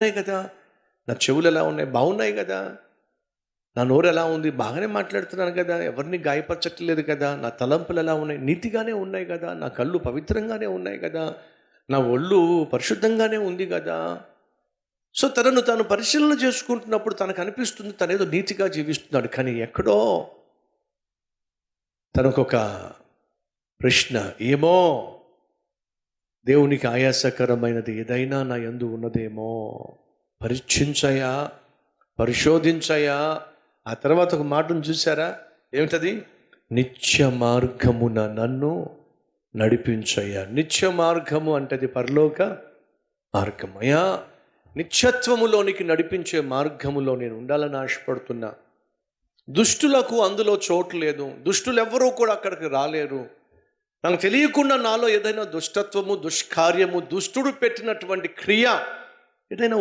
ఉన్నాయి కదా, నా చెవులు ఎలా ఉన్నాయి, బాగున్నాయి కదా, నా నోరు ఎలా ఉంది, బాగానే మాట్లాడుతున్నాను కదా, ఎవరిని గాయపరచట్లేదు కదా, నా తలంపులు ఎలా ఉన్నాయి, నీతిగానే ఉన్నాయి కదా, నా కళ్ళు పవిత్రంగానే ఉన్నాయి కదా, నా ఒళ్ళు పరిశుద్ధంగానే ఉంది కదా. సో తనను తాను పరిశీలన చేసుకుంటున్నప్పుడు తనకు అనిపిస్తుంది తనేదో నీతిగా జీవిస్తున్నాడు. కానీ ఎక్కడో తనకొక ప్రశ్న, ఏమో దేవునికి ఆయాసకరమైనది ఏదైనా నా యందు ఉన్నదేమో, పరీక్షించయా, పరిశోధించయా. ఆ తర్వాత ఒక మాటను చూసారా, ఏమిటది? నిత్య మార్గమున నన్ను నడిపించయ్యా. నిత్య మార్గము అంటే పరలోక మార్గమయ్యా, నిత్యత్వములోనికి నడిపించే మార్గములో నేను ఉండాలని ఆశపడుతున్నా. దుష్టులకు అందులో చోటు లేదు, దుష్టులు ఎవ్వరూ కూడా అక్కడికి రాలేరు. నాకు తెలియకుండా నాలో ఏదైనా దుష్టత్వము, దుష్కార్యము, దుష్టుడు పెట్టినటువంటి క్రియ ఏదైనా